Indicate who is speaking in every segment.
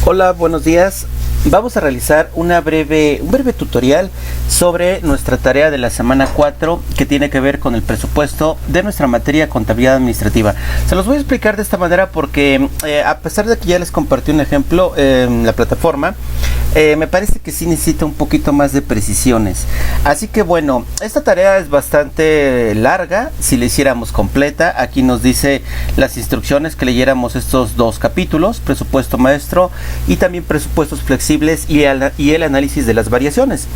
Speaker 1: Hola, buenos días. Vamos a realizar un breve tutorial sobre nuestra tarea de la semana 4 que tiene que ver con el presupuesto de nuestra materia contabilidad administrativa. Se los voy a explicar de esta manera porque a pesar de que ya les compartí un ejemplo en la plataforma, me parece que sí necesita un poquito más de precisiones. Así que bueno, esta tarea es bastante larga. Si la hiciéramos completa, aquí nos dice las instrucciones que leyéramos estos dos capítulos, presupuesto maestro y también presupuestos flexibles y el análisis de las variaciones.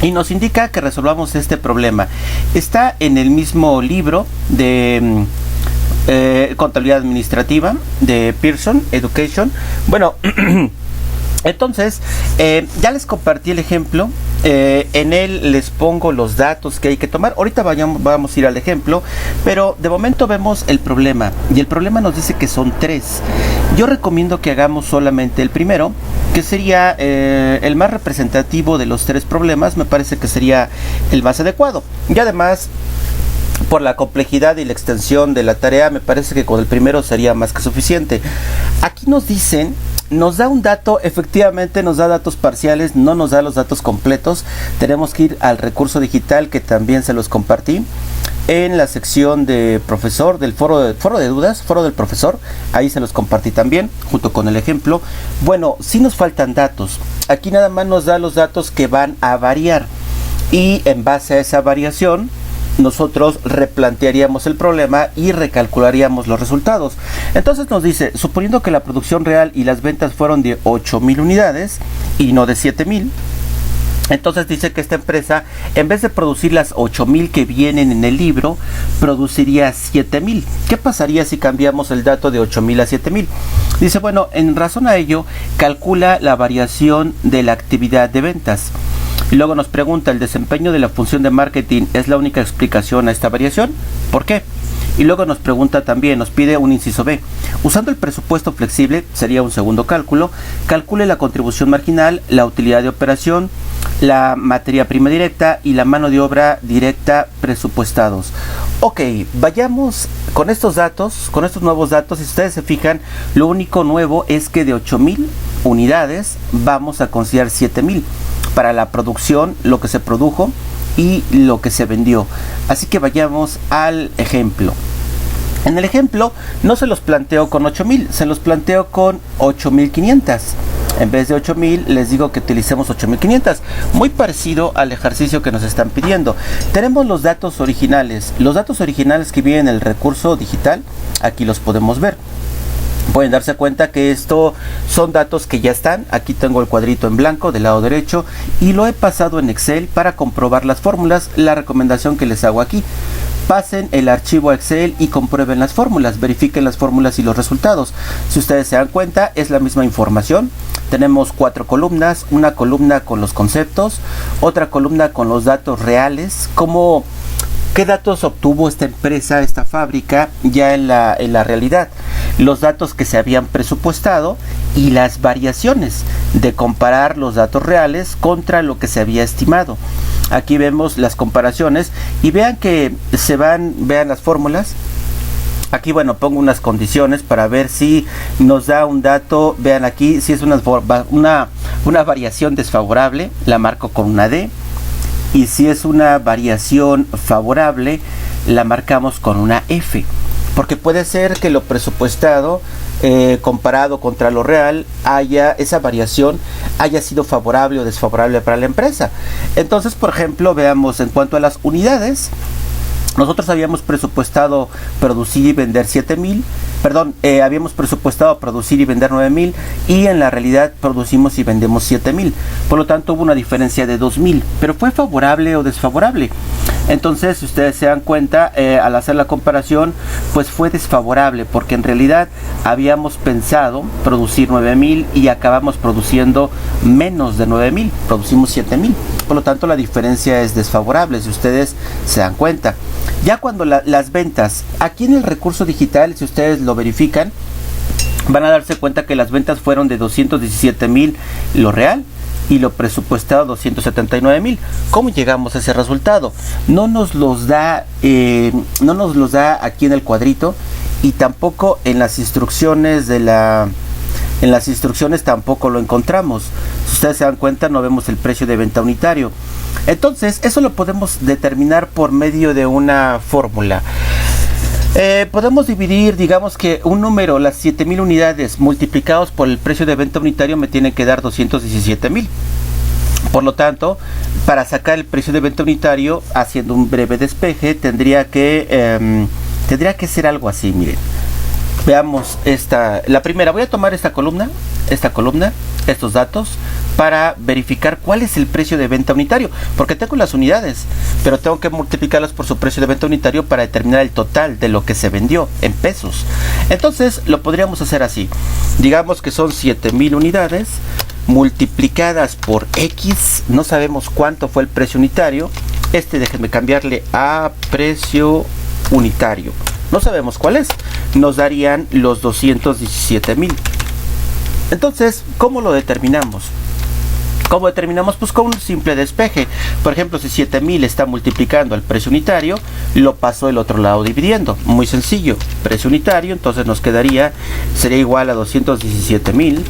Speaker 1: Y nos indica que resolvamos este problema. Está en el mismo libro de contabilidad administrativa de Pearson Education. Bueno, entonces ya les compartí el ejemplo. En él les pongo los datos que hay que tomar. Ahorita vamos a ir al ejemplo, pero de momento vemos el problema. Y el problema nos dice que son 3. Yo recomiendo que hagamos solamente el primero, que sería el más representativo de los 3 problemas. Me parece que sería el más adecuado. Y además, por la complejidad y la extensión de la tarea, me parece que con el primero sería más que suficiente. Aquí nos da un dato, efectivamente nos da datos parciales, no nos da los datos completos. Tenemos que ir al recurso digital, que también se los compartí en la sección de profesor, del foro de dudas, foro del profesor. Ahí se los compartí también, junto con el ejemplo. Bueno, sí nos faltan datos. Aquí nada más nos da los datos que van a variar. Y en base a esa variación, nosotros replantearíamos el problema y recalcularíamos los resultados. Entonces nos dice, suponiendo que la producción real y las ventas fueron de 8,000 unidades y no de 7,000, entonces dice que esta empresa, en vez de producir las 8,000 que vienen en el libro, produciría 7,000. ¿Qué pasaría si cambiamos el dato de 8,000 a 7,000? Dice, bueno, en razón a ello, calcula la variación de la actividad de ventas. Y luego nos pregunta, ¿el desempeño de la función de marketing es la única explicación a esta variación? ¿Por qué? Y luego nos pregunta también, nos pide un inciso B. Usando el presupuesto flexible, sería un segundo cálculo, calcule la contribución marginal, la utilidad de operación, la materia prima directa y la mano de obra directa presupuestados. Ok, vayamos con estos datos, con estos nuevos datos. Si ustedes se fijan, lo único nuevo es que de 8,000 unidades vamos a considerar 7,000 para la producción, lo que se produjo y lo que se vendió. Así que vayamos al ejemplo. En el ejemplo no se los planteo con 8,000, se los planteo con 8,500. En vez de 8,000 les digo que utilicemos 8,500. Muy parecido al ejercicio que nos están pidiendo. Tenemos los datos originales. Los datos originales que vienen en el recurso digital, aquí los podemos ver. Pueden darse cuenta que esto son datos que ya están. Aquí tengo el cuadrito en blanco del lado derecho y lo he pasado en Excel para comprobar las fórmulas. La recomendación que les hago aquí: pasen el archivo a Excel y comprueben las fórmulas, verifiquen las fórmulas y los resultados. Si ustedes se dan cuenta, es la misma información. Tenemos 4 columnas, una columna con los conceptos, otra columna con los datos reales, como qué datos obtuvo esta empresa, esta fábrica, ya en la realidad, los datos que se habían presupuestado y las variaciones de comparar los datos reales contra lo que se había estimado. Aquí vemos las comparaciones y vean que vean las fórmulas. Aquí, bueno, pongo unas condiciones para ver si nos da un dato. Vean aquí, si es una variación desfavorable, la marco con una D. Y si es una variación favorable, la marcamos con una F. Porque puede ser que lo presupuestado, comparado contra lo real, esa variación haya sido favorable o desfavorable para la empresa. Entonces, por ejemplo, veamos en cuanto a las unidades. Nosotros habíamos presupuestado producir y vender 7,000, habíamos presupuestado producir y vender 9,000 y en la realidad producimos y vendemos 7,000. Por lo tanto hubo una diferencia de 2,000, pero ¿fue favorable o desfavorable? Entonces, si ustedes se dan cuenta, al hacer la comparación, pues fue desfavorable, porque en realidad habíamos pensado producir 9,000 y acabamos produciendo menos de 9,000, producimos 7,000. Por lo tanto, la diferencia es desfavorable, si ustedes se dan cuenta. Ya cuando las ventas, aquí en el recurso digital, si ustedes lo verifican, van a darse cuenta que las ventas fueron de 217,000 lo real y lo presupuestado 279,000. ¿Cómo llegamos a ese resultado? No nos los da aquí en el cuadrito y tampoco en las instrucciones de la En las instrucciones tampoco lo encontramos. Si ustedes se dan cuenta, no vemos el precio de venta unitario. Entonces, eso lo podemos determinar por medio de una fórmula. Podemos dividir, digamos que un número, las 7,000 unidades multiplicados por el precio de venta unitario me tienen que dar 217,000. Por lo tanto, para sacar el precio de venta unitario, haciendo un breve despeje, tendría que ser algo así, miren. Veamos la primera. Voy a tomar esta columna, estos datos, para verificar cuál es el precio de venta unitario, porque tengo las unidades, pero tengo que multiplicarlas por su precio de venta unitario para determinar el total de lo que se vendió en pesos. Entonces, lo podríamos hacer así. Digamos que son 7,000 unidades multiplicadas por X, no sabemos cuánto fue el precio unitario. Déjenme cambiarle a precio unitario. No sabemos cuál es. Nos darían los 217,000. Entonces, ¿cómo lo determinamos? ¿Cómo determinamos? Pues con un simple despeje. Por ejemplo, si 7,000 está multiplicando al precio unitario, lo paso del otro lado dividiendo. Muy sencillo. Precio unitario, entonces nos sería igual a 217,000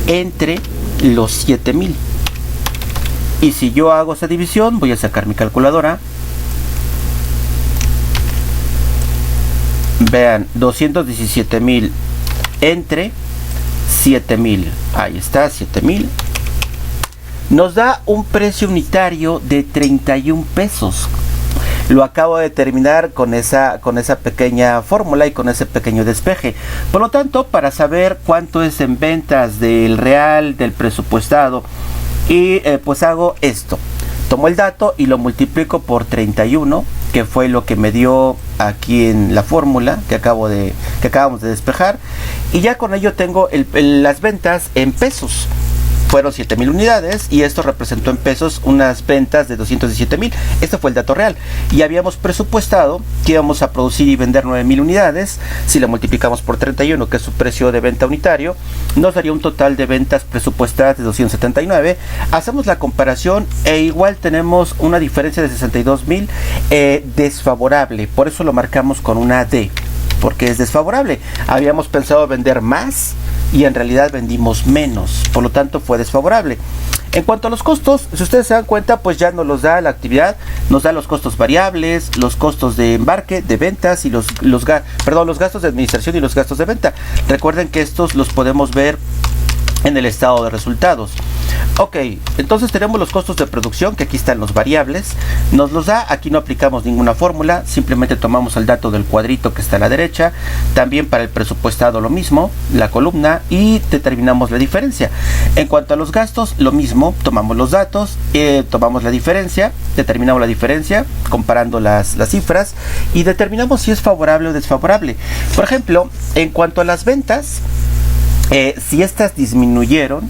Speaker 1: entre los 7,000. Y si yo hago esa división, voy a sacar mi calculadora. Vean, 217,000 entre 7,000. Ahí está, 7,000. Nos da un precio unitario de 31 pesos. Lo acabo de determinar con esa pequeña fórmula y con ese pequeño despeje. Por lo tanto, para saber cuánto es en ventas del real, del presupuestado, pues hago esto. Tomo el dato y lo multiplico por 31, que fue lo que me dio aquí en la fórmula que acabamos de despejar. Y ya con ello tengo las ventas en pesos. Fueron 7,000 unidades y esto representó en pesos unas ventas de 217,000. Este fue el dato real. Y habíamos presupuestado que íbamos a producir y vender 9,000 unidades. Si la multiplicamos por 31, que es su precio de venta unitario, nos daría un total de ventas presupuestadas de 279. Hacemos la comparación e igual tenemos una diferencia de 62,000 desfavorable. Por eso lo marcamos con una D, porque es desfavorable. Habíamos pensado vender más y en realidad vendimos menos, por lo tanto fue desfavorable. En cuanto a los costos, si ustedes se dan cuenta, pues ya nos los da la actividad, nos da los costos variables, los costos de embarque, de ventas y los gastos de administración y los gastos de venta. Recuerden que estos los podemos ver en el estado de resultados. Ok, entonces tenemos los costos de producción, que aquí están los variables, nos los da, aquí no aplicamos ninguna fórmula, simplemente tomamos el dato del cuadrito que está a la derecha. También para el presupuestado lo mismo, la columna, y determinamos la diferencia. En cuanto a los gastos, lo mismo, tomamos los datos, tomamos la diferencia, determinamos la diferencia comparando las cifras y determinamos si es favorable o desfavorable. Por ejemplo, en cuanto a las ventas, si estas disminuyeron,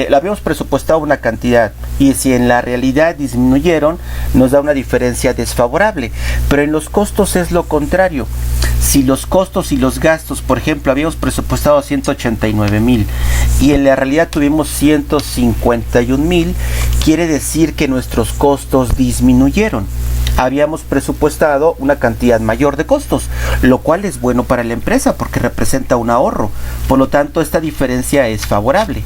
Speaker 1: lo habíamos presupuestado una cantidad y si en la realidad disminuyeron, nos da una diferencia desfavorable. Pero en los costos es lo contrario. Si los costos y los gastos, por ejemplo, habíamos presupuestado 189,000 y en la realidad tuvimos 151,000, quiere decir que nuestros costos disminuyeron. Habíamos presupuestado una cantidad mayor de costos, lo cual es bueno para la empresa porque representa un ahorro. Por lo tanto, esta diferencia es favorable.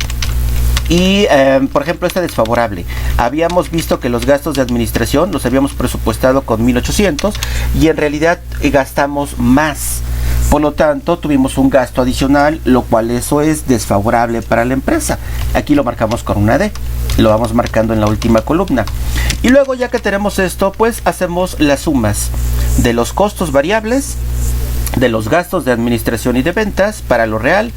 Speaker 1: Y, por ejemplo, esta desfavorable. Habíamos visto que los gastos de administración los habíamos presupuestado con 1,800 y en realidad gastamos más. Por lo tanto, tuvimos un gasto adicional, lo cual eso es desfavorable para la empresa. Aquí lo marcamos con una D. Lo vamos marcando en la última columna. Y luego, ya que tenemos esto, pues hacemos las sumas de los costos variables, de los gastos de administración y de ventas para lo real,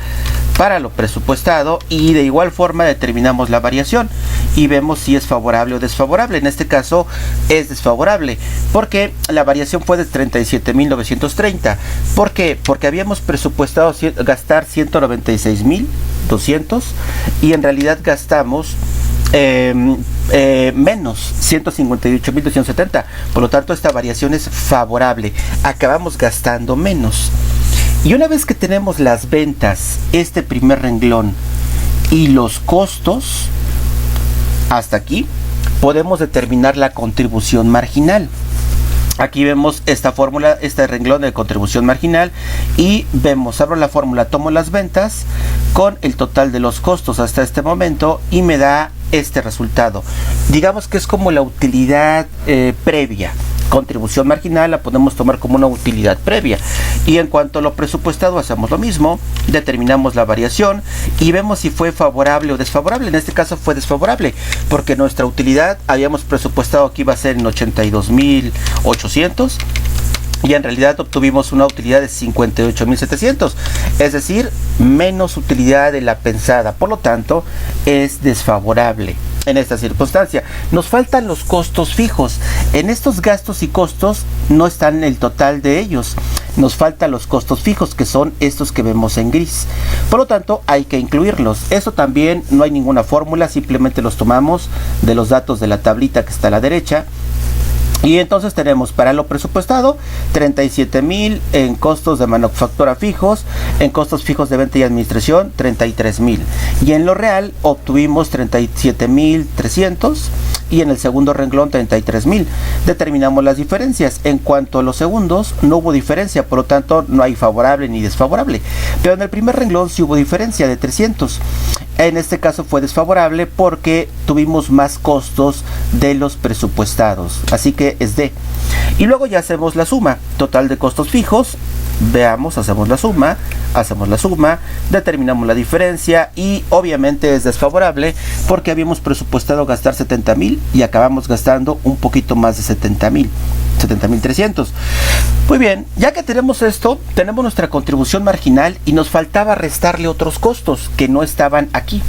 Speaker 1: para lo presupuestado, y de igual forma determinamos la variación y vemos si es favorable o desfavorable. En este caso es desfavorable porque la variación fue de 37,930. ¿Por qué? Porque habíamos presupuestado gastar 196,200 y en realidad gastamos menos 158,270. Por lo tanto, esta variación es favorable. Acabamos gastando menos. Y una vez que tenemos las ventas, este primer renglón, y los costos, hasta aquí, podemos determinar la contribución marginal. Aquí vemos esta fórmula, este renglón de contribución marginal, y vemos, abro la fórmula, tomo las ventas con el total de los costos hasta este momento y me da este resultado. Digamos que es como la utilidad previa. Contribución marginal la podemos tomar como una utilidad previa, y en cuanto a lo presupuestado hacemos lo mismo, determinamos la variación y vemos si fue favorable o desfavorable. En este caso fue desfavorable porque nuestra utilidad habíamos presupuestado que iba a ser en 82.800 y en realidad obtuvimos una utilidad de 58.700, es decir, menos utilidad de la pensada. Por lo tanto, es desfavorable en esta circunstancia. Nos faltan los costos fijos. En estos gastos y costos no están el total de ellos. Nos faltan los costos fijos, que son estos que vemos en gris. Por lo tanto, hay que incluirlos. Eso también no hay ninguna fórmula, simplemente los tomamos de los datos de la tablita que está a la derecha. Y entonces tenemos para lo presupuestado 37.000 en costos de manufactura fijos, en costos fijos de venta y administración 33.000, y en lo real obtuvimos 37.300 y en el segundo renglón 33.000. Determinamos las diferencias. En cuanto a los segundos, no hubo diferencia, por lo tanto no hay favorable ni desfavorable, pero en el primer renglón sí hubo diferencia de 300. En este caso fue desfavorable porque tuvimos más costos de los presupuestados, así que es D. Y luego ya hacemos la suma total de costos fijos. Veamos, hacemos la suma, determinamos la diferencia y obviamente es desfavorable porque habíamos presupuestado gastar 70.000 y acabamos gastando un poquito más de 70.300. Muy bien, ya que tenemos esto, tenemos nuestra contribución marginal y nos faltaba restarle otros costos que no estaban aquí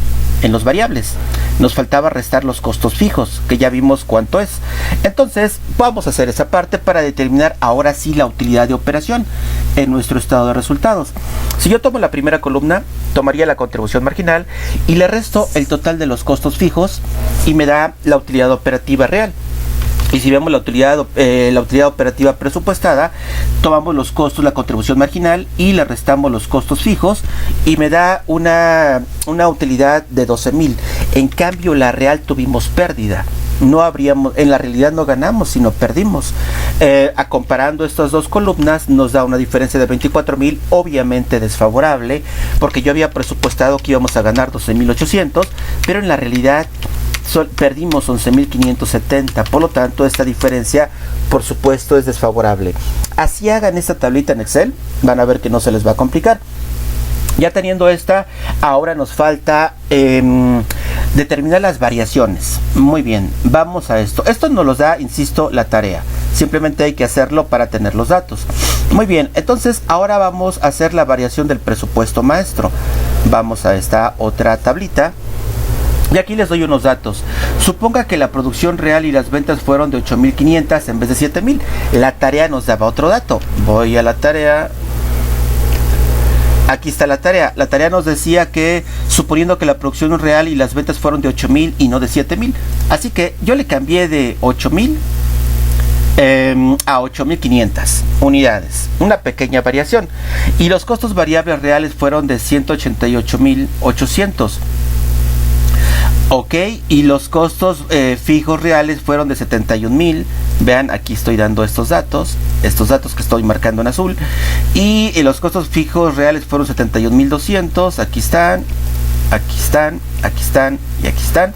Speaker 1: en los variables. Nos faltaba restar los costos fijos, que ya vimos cuánto es. Entonces vamos a hacer esa parte para determinar ahora sí la utilidad de operación en nuestro estado de resultados. Si yo tomo la primera columna, tomaría la contribución marginal y le resto el total de los costos fijos y me da la utilidad operativa real. Y si vemos la utilidad operativa presupuestada, tomamos los costos, la contribución marginal, y le restamos los costos fijos y me da una utilidad de 12.000. En cambio, la real tuvimos pérdida. En la realidad no ganamos, sino perdimos. Comparando estas dos columnas, nos da una diferencia de 24.000, obviamente desfavorable, porque yo había presupuestado que íbamos a ganar 12.800, pero en la realidad perdimos 11.570, por lo tanto esta diferencia por supuesto es desfavorable. Así hagan esta tablita en Excel, van a ver que no se les va a complicar. Ya teniendo esta, ahora nos falta determinar las variaciones. Muy bien, vamos a esto. Esto nos lo da, insisto, la tarea. Simplemente hay que hacerlo para tener los datos. Muy bien, entonces ahora vamos a hacer la variación del presupuesto maestro. Vamos a esta otra tablita. Y aquí les doy unos datos. Suponga que la producción real y las ventas fueron de 8.500 en vez de 7.000. La tarea nos daba otro dato. Voy a la tarea. Aquí está la tarea. La tarea nos decía que suponiendo que la producción real y las ventas fueron de 8.000 y no de 7.000. Así que yo le cambié de 8.000 a 8.500 unidades. Una pequeña variación. Y los costos variables reales fueron de 188.800. Ok, y los costos fijos reales fueron de 71.000. Vean, aquí estoy dando estos datos que estoy marcando en azul. Y los costos fijos reales fueron 71.200. Aquí están y aquí están.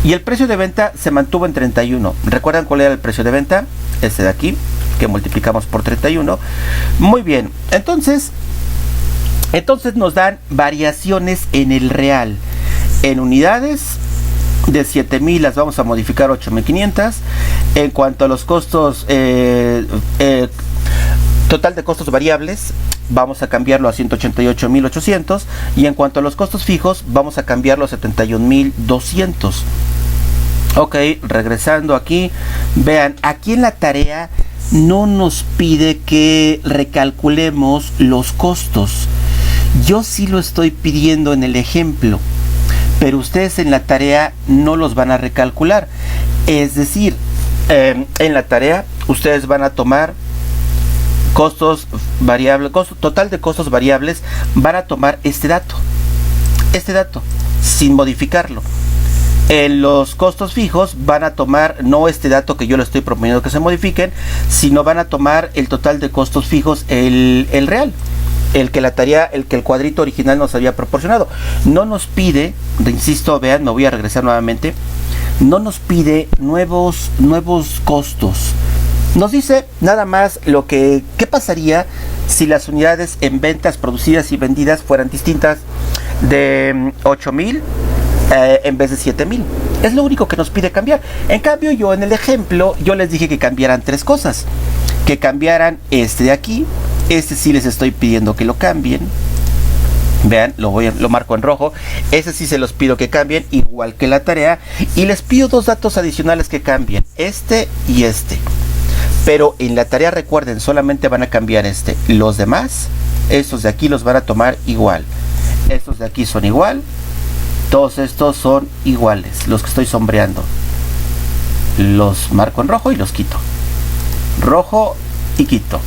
Speaker 1: Y el precio de venta se mantuvo en 31. ¿Recuerdan cuál era el precio de venta? Este de aquí, que multiplicamos por 31. Muy bien, entonces nos dan variaciones en el real. En unidades de 7.000 las vamos a modificar a 8.500. En cuanto a los costos, total de costos variables, vamos a cambiarlo a 188.800. Y en cuanto a los costos fijos, vamos a cambiarlo a 71.200. Ok, regresando aquí, vean, aquí en la tarea no nos pide que recalculemos los costos. Yo sí lo estoy pidiendo en el ejemplo, pero ustedes en la tarea no los van a recalcular. Es decir, en la tarea ustedes van a tomar costos variables, total de costos variables, van a tomar este dato, sin modificarlo. En los costos fijos van a tomar no este dato que yo le estoy proponiendo que se modifiquen, sino van a tomar el total de costos fijos, el real, el que el cuadrito original nos había proporcionado. No nos pide, insisto, vean, me voy a regresar nuevamente, no nos pide nuevos costos. Nos dice nada más qué pasaría si las unidades en ventas producidas y vendidas fueran distintas, de 8,000 en vez de 7,000. Es lo único que nos pide cambiar. En cambio, yo en el ejemplo, yo les dije que cambiaran 3 cosas. Que cambiaran este de aquí. Este sí les estoy pidiendo que lo cambien. Vean, lo marco en rojo. Ese sí se los pido que cambien, igual que la tarea. Y les pido 2 datos adicionales que cambien. Este y este. Pero en la tarea, recuerden, solamente van a cambiar este. Los demás, estos de aquí los van a tomar igual. Estos de aquí son igual. Todos estos son iguales, los que estoy sombreando. Los marco en rojo y los quito. Rojo y quito.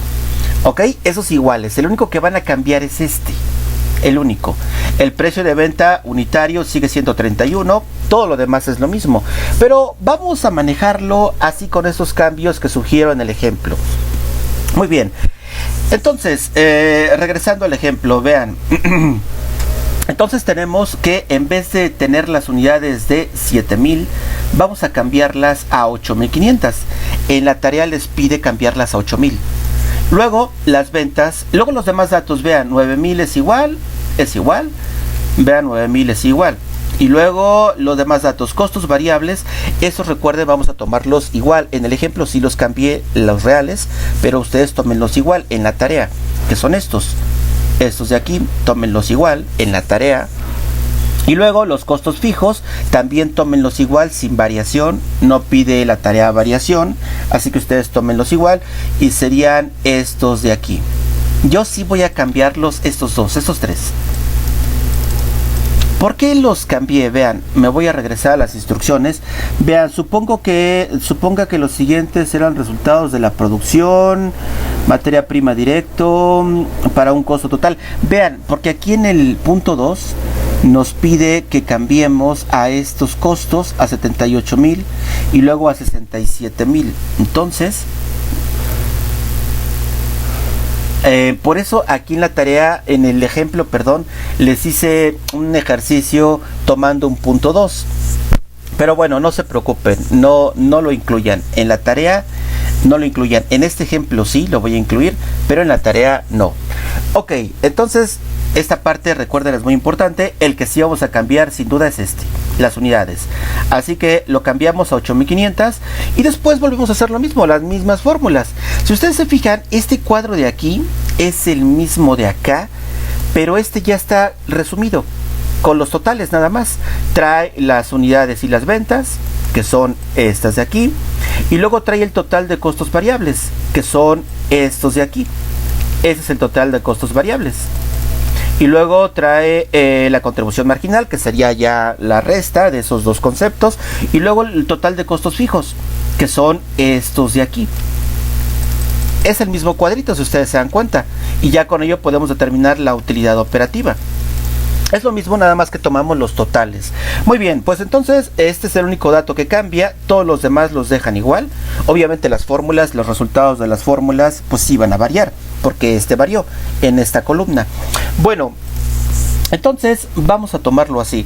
Speaker 1: Ok, esos iguales. El único que van a cambiar es este. El único. El precio de venta unitario sigue siendo 31. Todo lo demás es lo mismo. Pero vamos a manejarlo así con esos cambios que sugiero en el ejemplo. Muy bien. Entonces, regresando al ejemplo, vean. Entonces tenemos que en vez de tener las unidades de 7,000, vamos a cambiarlas a 8,500. En la tarea les pide cambiarlas a 8,000. Luego las ventas, luego los demás datos, vean, 9,000 es igual. Vean, 9,000 es igual. Y luego los demás datos, costos variables, esos recuerden, vamos a tomarlos igual. En el ejemplo sí los cambié los reales, pero ustedes tómenlos igual en la tarea, que son estos. Estos de aquí, tómenlos igual en la tarea. Y luego los costos fijos, también tómenlos igual, sin variación. No pide la tarea variación, así que ustedes tómenlos igual. Y serían estos de aquí. Yo sí voy a cambiarlos, estos 3. ¿Por qué los cambié? Vean, me voy a regresar a las instrucciones. Vean, suponga que los siguientes eran resultados de la producción, materia prima directo, para un costo total. Vean, porque aquí en el punto 2 nos pide que cambiemos a estos costos a 78,000 y luego a 67,000. Entonces, por eso aquí en la tarea, en el ejemplo, les hice un ejercicio tomando un punto 2. Pero bueno, no se preocupen, no lo incluyan. En la tarea no lo incluyan. En este ejemplo sí lo voy a incluir, pero en la tarea no. Ok, entonces esta parte, recuerden, es muy importante. El que sí vamos a cambiar sin duda es las unidades. Así que lo cambiamos a 8,500 y después volvemos a hacer lo mismo, las mismas fórmulas. Si ustedes se fijan, este cuadro de aquí es el mismo de acá, pero este ya está resumido con los totales nada más. Trae las unidades y las ventas, que son estas de aquí, y luego trae el total de costos variables, que son estos de aquí. Ese es el total de costos variables. Y luego trae la contribución marginal, que sería ya la resta de esos 2 conceptos. Y luego el total de costos fijos, que son estos de aquí. Es el mismo cuadrito, si ustedes se dan cuenta. Y ya con ello podemos determinar la utilidad operativa. Es lo mismo, nada más que tomamos los totales. Muy bien, pues entonces este es el único dato que cambia. Todos los demás los dejan igual. Obviamente las fórmulas, los resultados de las fórmulas, pues sí van a variar, porque varió en esta columna. Bueno, entonces vamos a tomarlo así.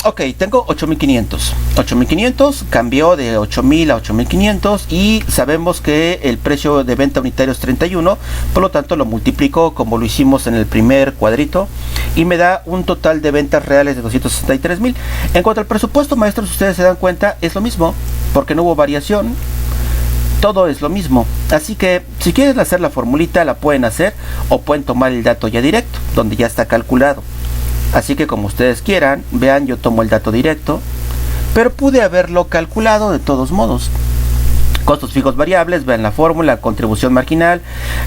Speaker 1: Ok, tengo 8,500. 8,500 cambió de 8,000 a 8,500 y sabemos que el precio de venta unitario es 31, por lo tanto lo multiplico como lo hicimos en el primer cuadrito y me da un total de ventas reales de 263,000. En cuanto al presupuesto, maestros, ustedes se dan cuenta, es lo mismo, porque no hubo variación. Todo es lo mismo, así que si quieren hacer la formulita la pueden hacer o pueden tomar el dato ya directo, donde ya está calculado. Así que como ustedes quieran, vean, yo tomo el dato directo, pero pude haberlo calculado de todos modos. Costos fijos variables, vean la fórmula, contribución marginal,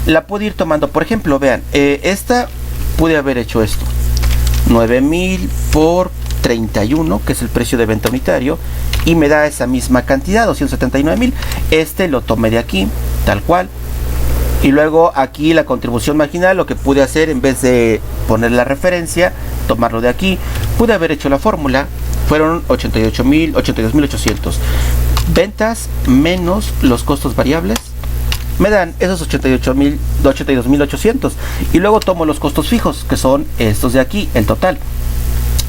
Speaker 1: la pude ir tomando. Por ejemplo, vean, esta pude haber hecho esto, 9,000 por 31, que es el precio de venta unitario, y me da esa misma cantidad, 279,000. Lo tomé de aquí, tal cual. Y luego aquí la contribución marginal, lo que pude hacer, en vez de poner la referencia, tomarlo de aquí, pude haber hecho la fórmula fueron 82.800. Ventas menos los costos variables me dan esos 82.800. Y luego tomo los costos fijos, que son estos de aquí, el total.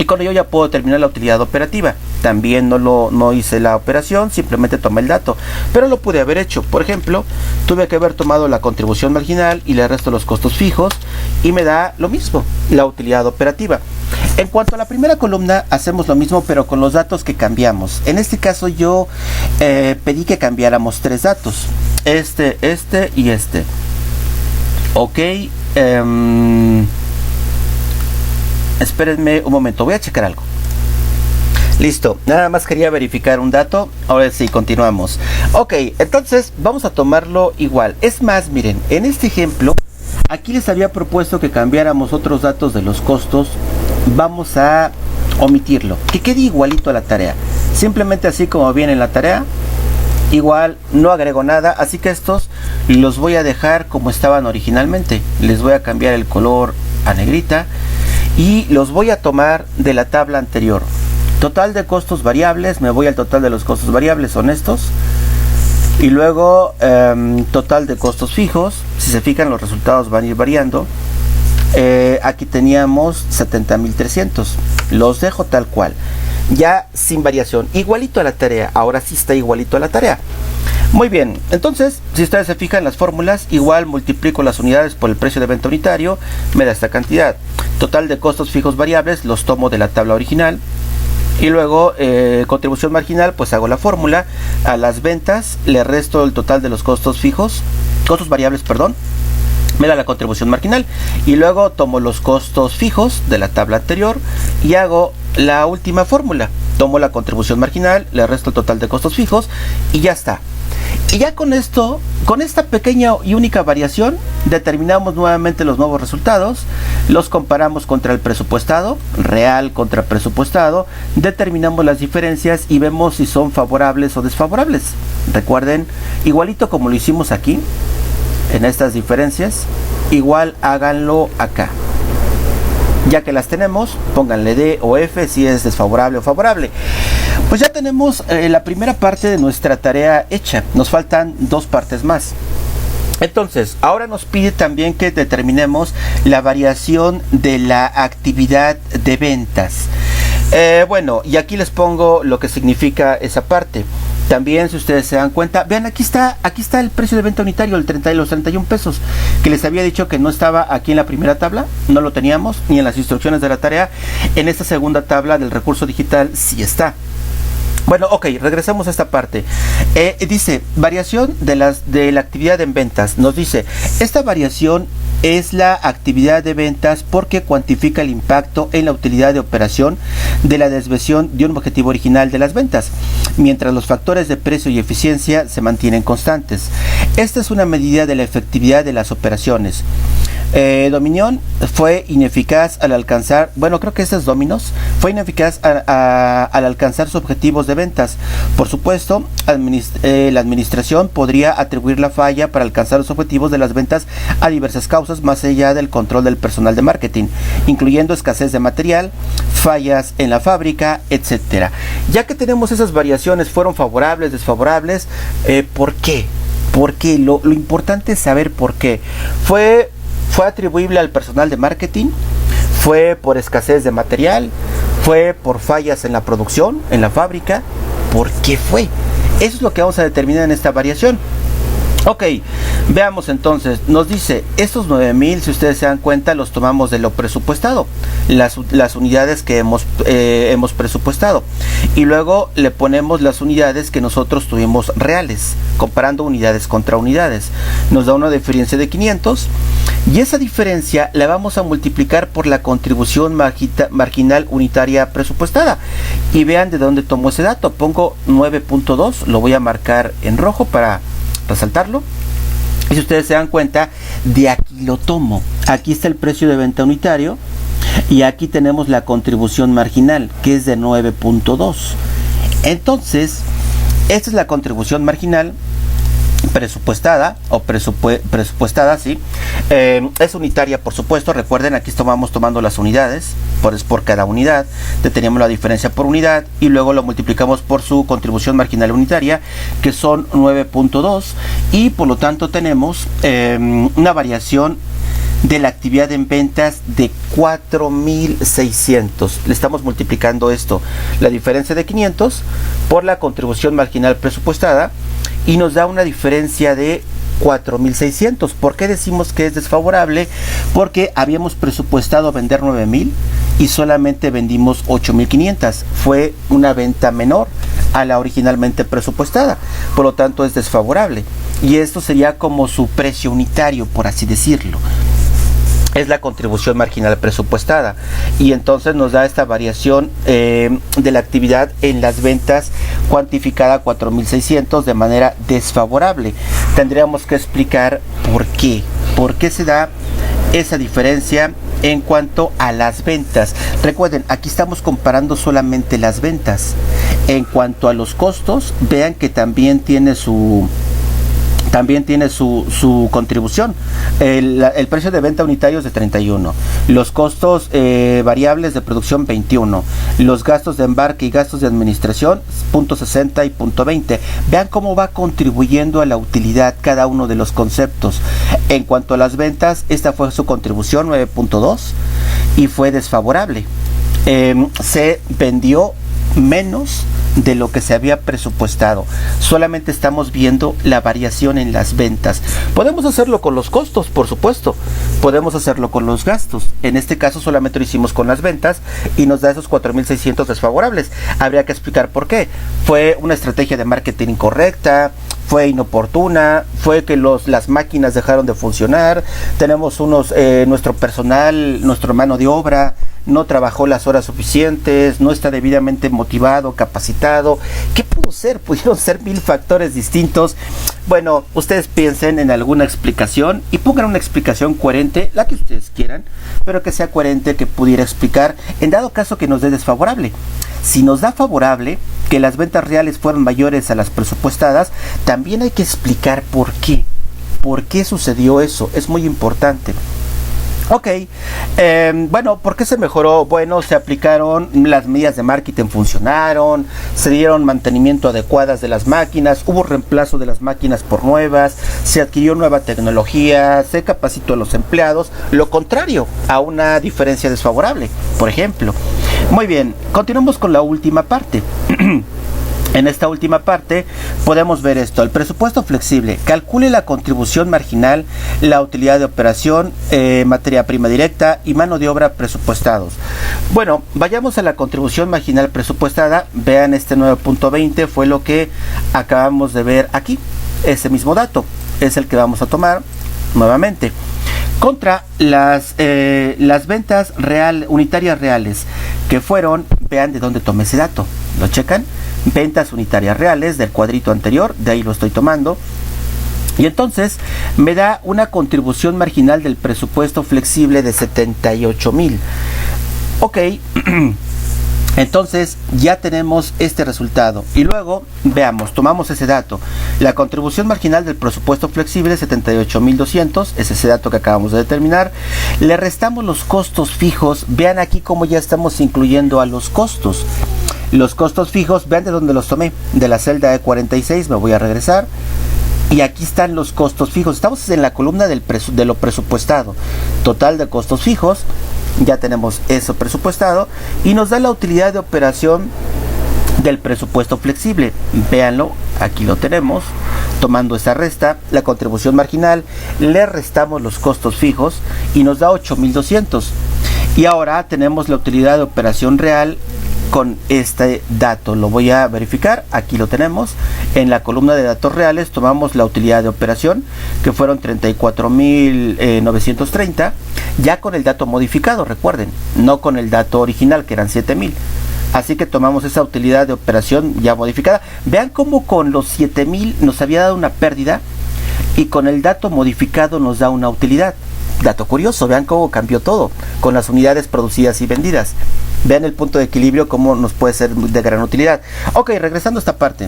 Speaker 1: Y con ello ya puedo determinar la utilidad operativa. También no hice la operación, simplemente tomé el dato. Pero lo pude haber hecho. Por ejemplo, tuve que haber tomado la contribución marginal y le resto los costos fijos. Y me da lo mismo, la utilidad operativa. En cuanto a la primera columna, hacemos lo mismo, pero con los datos que cambiamos. En este caso yo pedí que cambiáramos 3 datos. Este y este. Ok. Espérenme un momento, voy a checar algo. Listo, nada más quería verificar un dato. Ahora sí, continuamos. Ok, entonces vamos a tomarlo igual. Es más, miren, en este ejemplo, aquí les había propuesto que cambiáramos otros datos de los costos. Vamos a omitirlo, que quede igualito a la tarea. Simplemente así como viene en la tarea. Igual, no agrego nada, así que estos los voy a dejar como estaban originalmente. Les voy a cambiar el color a negrita. Y los voy a tomar de la tabla anterior. Total de costos variables, me voy al total de los costos variables, son estos. Y luego total de costos fijos, si se fijan los resultados van a ir variando. Aquí teníamos 70.300, los dejo tal cual, ya sin variación, igualito a la tarea, ahora sí está igualito a la tarea. Muy bien, entonces, si ustedes se fijan las fórmulas, igual multiplico las unidades por el precio de venta unitario, me da esta cantidad. Total de costos fijos variables, los tomo de la tabla original. Y luego, contribución marginal, pues hago la fórmula. A las ventas le resto el total de los costos variables, me da la contribución marginal. Y luego tomo los costos fijos de la tabla anterior y hago la última fórmula. Tomo la contribución marginal, le resto el total de costos fijos y ya está. Y ya con esto, con esta pequeña y única variación, determinamos nuevamente los nuevos resultados, los comparamos contra el presupuestado, real contra presupuestado, determinamos las diferencias y vemos si son favorables o desfavorables. Recuerden, igualito como lo hicimos aquí, en estas diferencias, igual háganlo acá. Ya que las tenemos, pónganle D o F si es desfavorable o favorable. Pues ya tenemos la primera parte de nuestra tarea hecha. Nos faltan 2 partes más. Entonces, ahora nos pide también que determinemos la variación de la actividad de ventas. Bueno, y aquí les pongo lo que significa esa parte. También, si ustedes se dan cuenta, vean, aquí está el precio de venta unitario, los 31 pesos, que les había dicho que no estaba aquí en la primera tabla, no lo teníamos, ni en las instrucciones de la tarea. En esta segunda tabla del recurso digital sí está. Bueno, ok, regresamos a esta parte. Dice, variación de la actividad en ventas. Nos dice, esta variación es la actividad de ventas porque cuantifica el impacto en la utilidad de operación de la desviación de un objetivo original de las ventas, mientras los factores de precio y eficiencia se mantienen constantes. Esta es una medida de la efectividad de las operaciones. Dominion fue ineficaz al alcanzar, bueno, creo que este es Dominos, fue ineficaz al alcanzar sus objetivos de ventas. Por supuesto, la administración podría atribuir la falla para alcanzar los objetivos de las ventas a diversas causas más allá del control del personal de marketing, incluyendo escasez de material, fallas en la fábrica, etcétera. Ya que tenemos esas variaciones, fueron favorables, desfavorables, ¿por qué? Porque lo importante es saber por qué. ¿Fue atribuible al personal de marketing? ¿Fue por escasez de material? ¿Fue por fallas en la producción, en la fábrica? ¿Por qué fue? Eso es lo que vamos a determinar en esta variación. Ok, veamos entonces, nos dice, estos 9,000, si ustedes se dan cuenta, los tomamos de lo presupuestado, las unidades que hemos presupuestado, y luego le ponemos las unidades que nosotros tuvimos reales, comparando unidades contra unidades, nos da una diferencia de 500, y esa diferencia la vamos a multiplicar por la contribución marginal unitaria presupuestada, y vean de dónde tomo ese dato. Pongo 9.2, lo voy a marcar en rojo para resaltarlo, y si ustedes se dan cuenta, de aquí lo tomo. Aquí está el precio de venta unitario y aquí tenemos la contribución marginal, que es de 9.2. entonces esta es la contribución marginal presupuestada o presupuestada, sí, es unitaria, por supuesto. Recuerden, aquí estamos tomando las unidades, por cada unidad, detenemos la diferencia por unidad y luego lo multiplicamos por su contribución marginal unitaria, que son 9.2, y por lo tanto tenemos una variación de la actividad en ventas de 4,600. Le estamos multiplicando esto, la diferencia de 500 por la contribución marginal presupuestada, y nos da una diferencia de 4,600. ¿Por qué decimos que es desfavorable? Porque habíamos presupuestado vender 9,000 y solamente vendimos 8,500. Fue una venta menor a la originalmente presupuestada, por lo tanto es desfavorable, y esto sería como su precio unitario, por así decirlo. Es la contribución marginal presupuestada, y entonces nos da esta variación de la actividad en las ventas cuantificada a 4,600 de manera desfavorable. Tendríamos que explicar por qué se da esa diferencia en cuanto a las ventas. Recuerden, aquí estamos comparando solamente las ventas. En cuanto a los costos, vean que también tiene su contribución. El precio de venta unitario es de 31, los costos variables de producción 21, los gastos de embarque y gastos de administración 0.60 y 0.20. Vean cómo va contribuyendo a la utilidad cada uno de los conceptos. En cuanto a las ventas, esta fue su contribución 9.2 y fue desfavorable. Se vendió menos de lo que se había presupuestado. Solamente estamos viendo la variación en las ventas. Podemos hacerlo con los costos, por supuesto. Podemos hacerlo con los gastos. En este caso solamente lo hicimos con las ventas y nos da esos 4,600 desfavorables. Habría que explicar por qué. Fue una estrategia de marketing incorrecta, fue inoportuna, fue que las máquinas dejaron de funcionar, tenemos nuestro personal, nuestra mano de obra no trabajó las horas suficientes, no está debidamente motivado, capacitado. ¿Qué pudo ser? Pudieron ser 1000 factores distintos. Bueno, ustedes piensen en alguna explicación y pongan una explicación coherente, la que ustedes quieran, pero que sea coherente, que pudiera explicar, en dado caso que nos dé desfavorable. Si nos da favorable, que las ventas reales fueron mayores a las presupuestadas, también hay que explicar por qué. ¿Por qué sucedió eso? Es muy importante. Ok, bueno, ¿por qué se mejoró? Bueno, se aplicaron las medidas de marketing, funcionaron, se dieron mantenimiento adecuadas de las máquinas, hubo reemplazo de las máquinas por nuevas, se adquirió nueva tecnología, se capacitó a los empleados, lo contrario a una diferencia desfavorable, por ejemplo. Muy bien, continuamos con la última parte. En esta última parte podemos ver esto: el presupuesto flexible. Calcule la contribución marginal, la utilidad de operación, materia prima directa y mano de obra presupuestados. Bueno, vayamos a la contribución marginal presupuestada. Vean, este 9.20 fue lo que acabamos de ver aquí. Ese mismo dato es el que vamos a tomar nuevamente contra las ventas unitarias reales, que fueron, vean de dónde tomé ese dato, lo checan, ventas unitarias reales del cuadrito anterior, de ahí lo estoy tomando, y entonces me da una contribución marginal del presupuesto flexible de 78,000. Ok. Entonces ya tenemos este resultado, y luego veamos, tomamos ese dato, la contribución marginal del presupuesto flexible 78,200, es ese dato que acabamos de determinar, le restamos los costos fijos. Vean aquí cómo ya estamos incluyendo a los costos fijos. Vean de dónde los tomé, de la celda E46, me voy a regresar. Y aquí están los costos fijos. Estamos en la columna de lo presupuestado. Total de costos fijos. Ya tenemos eso presupuestado. Y nos da la utilidad de operación del presupuesto flexible. Véanlo, aquí lo tenemos. Tomando esa resta, la contribución marginal, le restamos los costos fijos y nos da 8,200. Y ahora tenemos la utilidad de operación real con este dato. Lo voy a verificar, aquí lo tenemos. En la columna de datos reales tomamos la utilidad de operación, que fueron 34,930, ya con el dato modificado, recuerden, no con el dato original, que eran 7,000. Así que tomamos esa utilidad de operación ya modificada. Vean cómo con los 7,000 nos había dado una pérdida y con el dato modificado nos da una utilidad. Dato curioso, vean cómo cambió todo con las unidades producidas y vendidas. Vean el punto de equilibrio, cómo nos puede ser de gran utilidad. Ok, regresando a esta parte.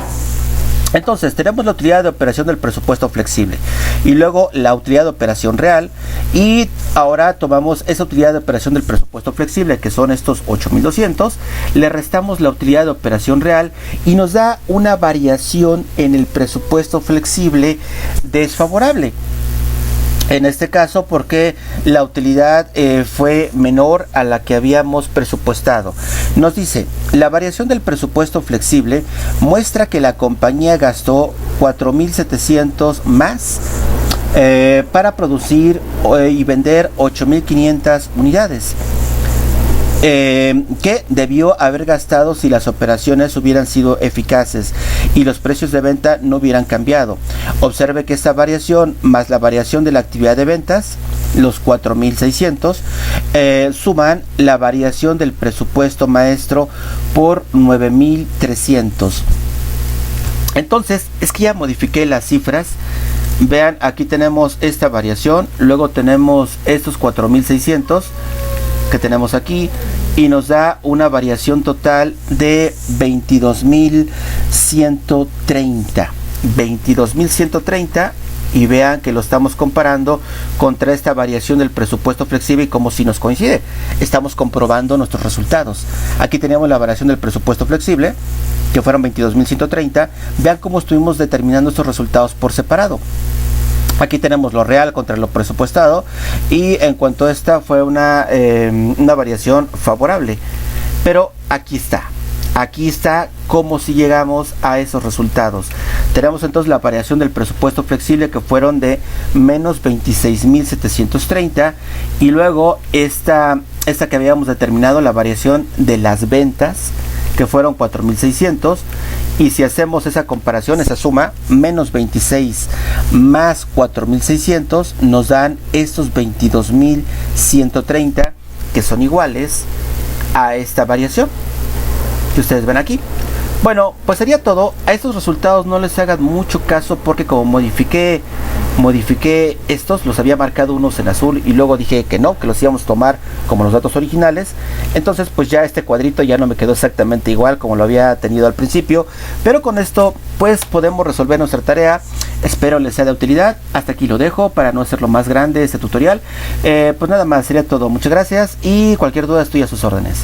Speaker 1: Entonces tenemos la utilidad de operación del presupuesto flexible y luego la utilidad de operación real, y ahora tomamos esa utilidad de operación del presupuesto flexible, que son estos 8,200, le restamos la utilidad de operación real y nos da una variación en el presupuesto flexible desfavorable. En este caso, porque la utilidad fue menor a la que habíamos presupuestado. Nos dice, la variación del presupuesto flexible muestra que la compañía gastó 4,700 más para producir y vender 8,500 unidades. Que debió haber gastado si las operaciones hubieran sido eficaces y los precios de venta no hubieran cambiado. Observe que esta variación más la variación de la actividad de ventas, los 4,600, suman la variación del presupuesto maestro por 9,300. Entonces, es que ya modifiqué las cifras. Vean, aquí tenemos esta variación, luego tenemos estos 4,600 que tenemos aquí, y nos da una variación total de 22,130, y vean que lo estamos comparando contra esta variación del presupuesto flexible y como si nos coincide, estamos comprobando nuestros resultados. Aquí tenemos la variación del presupuesto flexible, que fueron 22,130. Vean cómo estuvimos determinando estos resultados por separado. Aquí tenemos lo real contra lo presupuestado, y en cuanto a esta fue una variación favorable. Pero aquí está cómo si llegamos a esos resultados. Tenemos entonces la variación del presupuesto flexible, que fueron de menos 26,730, y luego esta que habíamos determinado, la variación de las ventas, que fueron 4,600. Y si hacemos esa comparación, esa suma, menos 26 más 4,600, nos dan estos 22,130, que son iguales a esta variación que ustedes ven aquí. Bueno, pues sería todo. A estos resultados no les hagan mucho caso, porque como modifiqué estos, los había marcado unos en azul y luego dije que no, que los íbamos a tomar como los datos originales. Entonces pues ya este cuadrito ya no me quedó exactamente igual como lo había tenido al principio, pero con esto pues podemos resolver nuestra tarea. Espero les sea de utilidad. Hasta aquí lo dejo para no hacerlo más grande este tutorial. Pues nada más, sería todo. Muchas gracias, y cualquier duda estoy a sus órdenes.